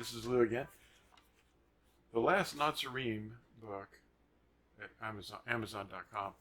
This is Lew again. The last Natsarim book at Amazon.com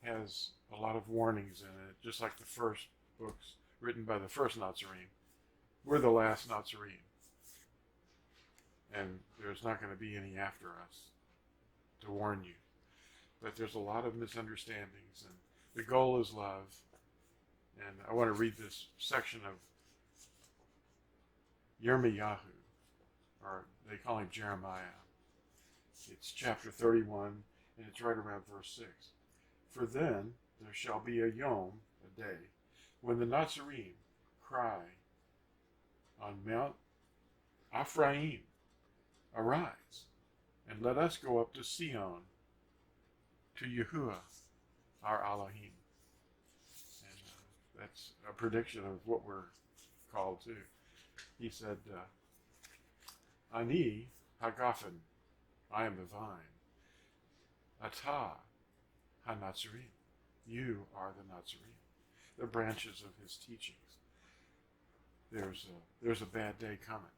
has a lot of warnings in it, just like the first books written by the first Natsarim. We're the last Natsarim, and there's not going to be any after us to warn you. But there's a lot of misunderstandings, and the goal is love. And I want to read this section of Yirmiyahu, or they call him Jeremiah. It's chapter 31, and it's right around verse 6. For then there shall be a yom, a day, when the Natsarim cry on Mount Ephraim, arise, and let us go up to Sion, to Yahuwah, our Elohim. And that's a prediction of what we're called to. He said, Ani hagafen, I am the vine. Atah ha-Natsarim, you are the Natsarim, the branches of his teachings. There's a bad day coming,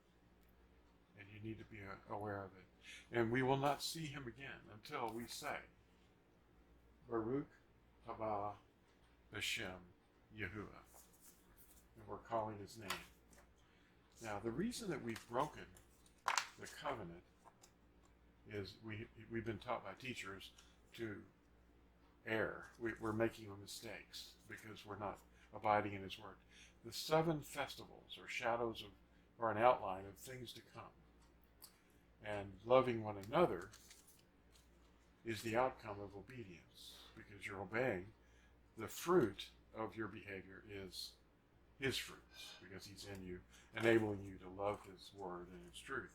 and you need to be aware of it. And we will not see him again until we say, Baruch haba Hashem Yahuwah. And we're calling his name. Now, the reason that we've broken the covenant is we've been taught by teachers to err. We're making mistakes because we're not abiding in his word. The 7 festivals are shadows of, or an outline of things to come. And loving one another is the outcome of obedience, because you're obeying. The fruit of your behavior is his fruit, because he's in you, enabling you to love his word and his truth.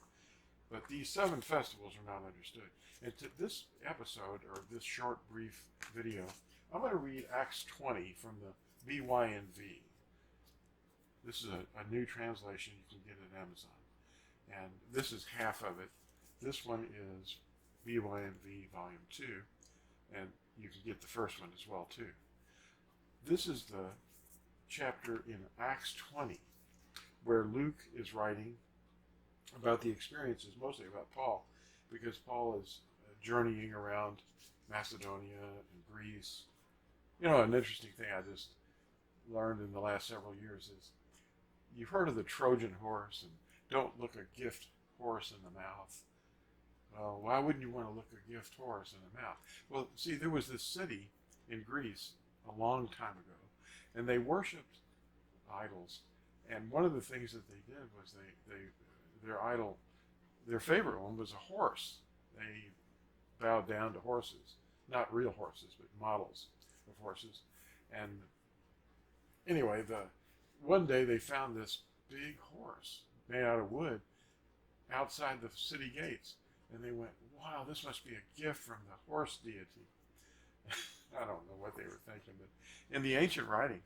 But these 7 festivals are not understood. And to this episode, or this short, brief video, I'm going to read Acts 20 from the BYNV. This is a new translation you can get at Amazon. And this is half of it. This one is BYNV Volume 2, and you can get the first one as well, too. This is the chapter in Acts 20, where Luke is writing about the experiences, mostly about Paul, because Paul is journeying around Macedonia and Greece. You know, an interesting thing I just learned in the last several years is, you've heard of the Trojan horse, and don't look a gift horse in the mouth. Well, why wouldn't you want to look a gift horse in the mouth? Well, see, there was this city in Greece a long time ago, and they worshipped idols. And one of the things that they did was their idol, their favorite one was a horse. They bowed down to horses, not real horses, but models of horses. And anyway, one day they found this big horse made out of wood outside the city gates. And they went, wow, this must be a gift from the horse deity. I don't know what they were thinking, but in the ancient writings,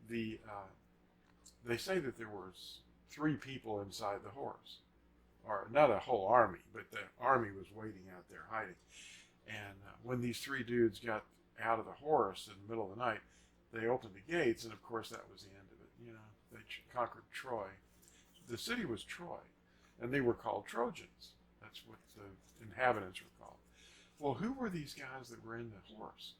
they say that there was 3 people inside the horse, or not a whole army, but the army was waiting out there hiding. And when these 3 dudes got out of the horse in the middle of the night, they opened the gates, and of course that was the end of it. You know, they conquered Troy. The city was Troy, and they were called Trojans. That's what the inhabitants were called. Well, who were these guys that were in the horse?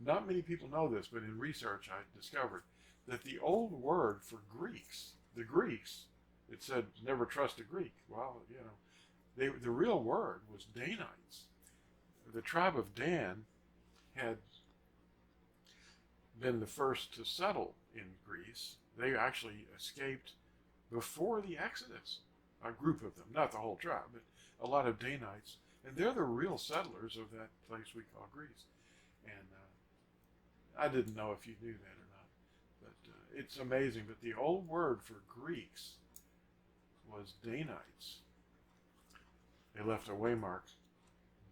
Not many people know this, but in research I discovered that the old word for Greeks, the Greeks, it said never trust a Greek. Well, you know, the real word was Danites. The tribe of Dan had been the first to settle in Greece. They actually escaped before the Exodus. A group of them, not the whole tribe, but a lot of Danites, and they're the real settlers of that place we call Greece. And I didn't know if you knew that or not, but it's amazing. But the old word for Greeks was Danites. They left a waymark.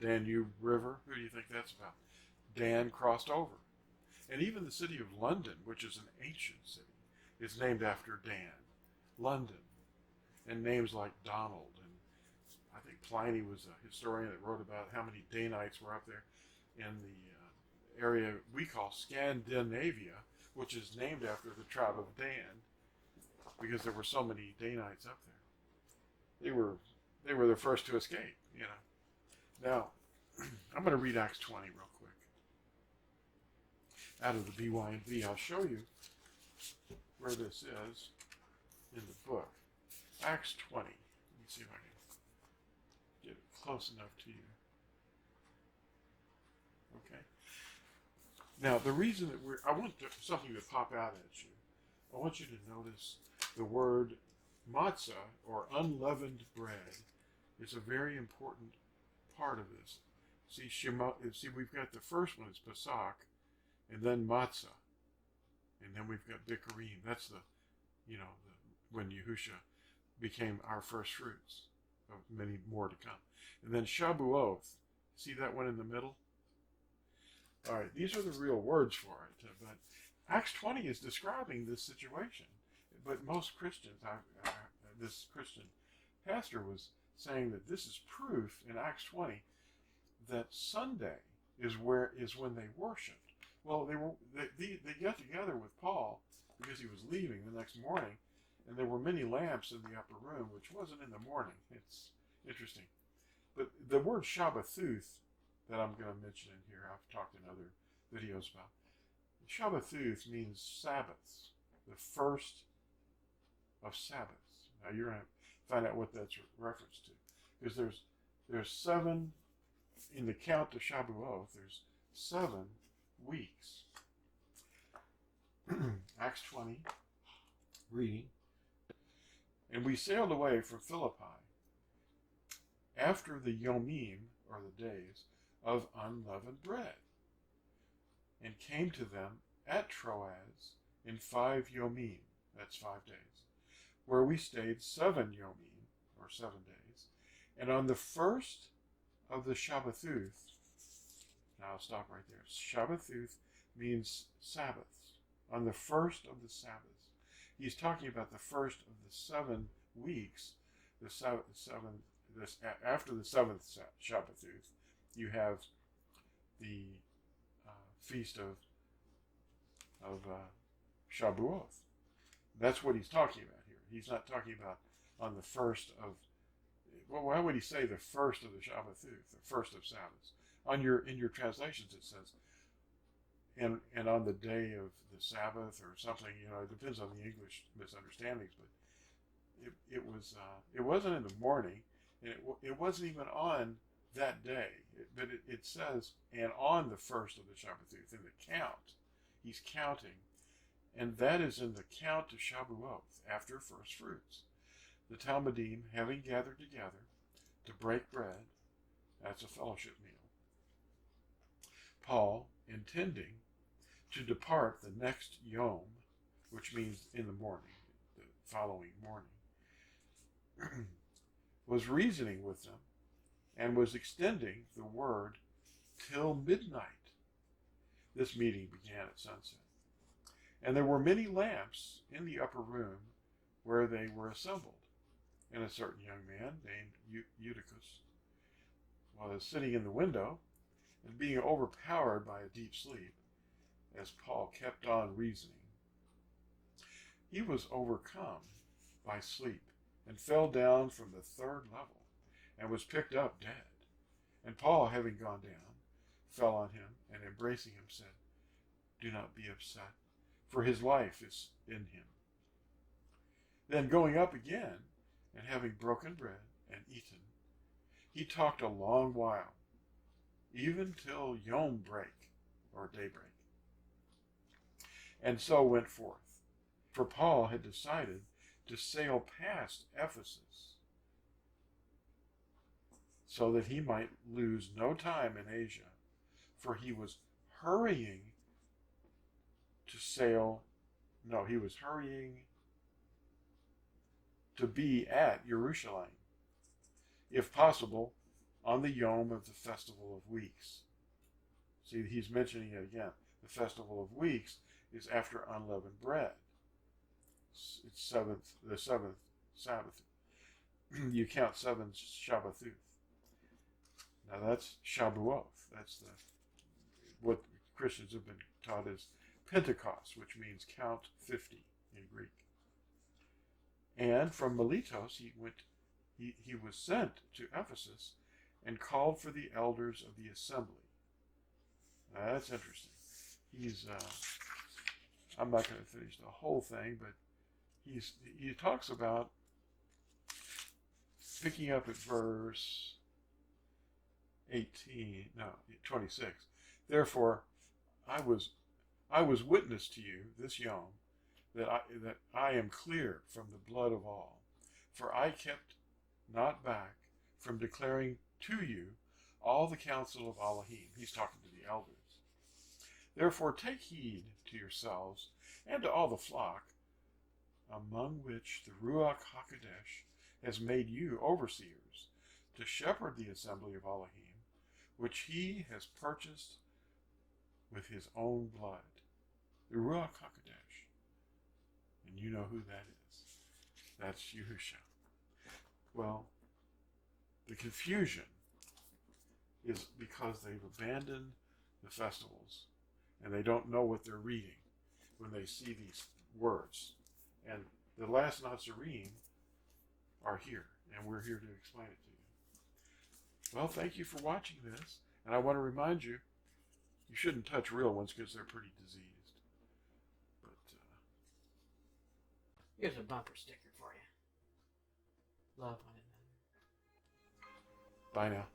Danube River, who do you think that's about? Dan crossed over. And even the city of London, which is an ancient city, is named after Dan. London. And names like Donald, and I think Pliny was a historian that wrote about how many Danites were up there in the area we call Scandinavia, which is named after the tribe of Dan, because there were so many Danites up there. They were the first to escape. Now, I'm going to read Acts 20 real quick out of the BYNV. I'll show you where this is in the book. Acts 20. Let me see if I can get it close enough to you. Okay. Now, the reason that I want something to pop out at you. I want you to notice the word matzah, or unleavened bread, is a very important part of this. See, we've got the first one is Pesach, and then matzah, and then we've got bikurim. That's when Yahusha became our first fruits, of many more to come. And then Shabuoth. See that one in the middle? All right, these are the real words for it, but Acts 20 is describing this situation. But most Christians, this Christian pastor was saying that this is proof in Acts 20 that Sunday is when they worshiped. Well, they got together with Paul because he was leaving the next morning, and there were many lamps in the upper room, which wasn't in the morning. It's interesting. But the word Shabathuth that I'm going to mention in here, I've talked in other videos about. Shabathuth means Sabbaths, the first of Sabbaths. Now you're going to find out what that's reference to, because there's 7 in the count to Shabuoth. There's 7 weeks. Acts 20, reading. And we sailed away from Philippi after the Yomim, or the days, of unleavened bread, and came to them at Troas in 5 Yomim, that's 5 days, where we stayed 7 Yomim, or 7 days, and on the first of the Shabathuth, now I'll stop right there. Shabathuth means Sabbaths. On the first of the Sabbaths. He's talking about the first of the 7 weeks, after the 7th Shabathuth, you have the feast of Shabuoth. That's what he's talking about here. He's not talking about on the first of, well, why would he say the first of the Shabathuth, the first of Sabbaths? In your translations it says, and on the day of the Sabbath or something, it depends on the English misunderstandings, but it wasn't in the morning, and it wasn't even on that day, but it says, and on the first of the Shabathuth, in the count, he's counting, and that is in the count to Shabuoth, after first fruits. The Talmudim, having gathered together to break bread, that's a fellowship meal. Paul, intending to depart the next Yom, which means in the morning, the following morning, was reasoning with them and was extending the word till midnight. This meeting began at sunset. And there were many lamps in the upper room where they were assembled. And a certain young man named Eutychus was sitting in the window, and being overpowered by a deep sleep, as Paul kept on reasoning, he was overcome by sleep and fell down from the 3rd level and was picked up dead. And Paul, having gone down, fell on him and embracing him said, "Do not be upset, for his life is in him." Then going up again, and having broken bread and eaten, he talked a long while, even till Yom break, or daybreak, and so went forth. For Paul had decided to sail past Ephesus, so that he might lose no time in Asia, for he was hurrying to be at Yerushalim, if possible, on the Yom of the Festival of Weeks. See, he's mentioning it again. The Festival of Weeks is after unleavened bread. It's the 7th Sabbath. You count 7 Shabathuth. Now that's Shabuoth. That's what Christians have been taught as Pente-cost, which means count 50 in Greek. And from Miletus he went he was sent to Ephesus and called for the elders of the assembly. Now, that's interesting. He's I'm not going to finish the whole thing, but he talks about picking up at verse 26. Therefore, I was witness to you, this Yom, that I am clear from the blood of all, for I kept not back from declaring to you all the counsel of Elohim. He's talking to the elders. Therefore, take heed to yourselves and to all the flock, among which the Ruach HaKodesh has made you overseers, to shepherd the assembly of Elohim, which he has purchased with his own blood. The Ruach HaKodesh. And you know who that is. That's Yehusha. Well, the confusion is because they've abandoned the festivals and they don't know what they're reading when they see these words. And the last Natsarim are here, and we're here to explain it to you. Well, thank you for watching this, and I want to remind you, you shouldn't touch real ones because they're pretty diseased. But here's a bumper sticker for you. Love one another. Bye now.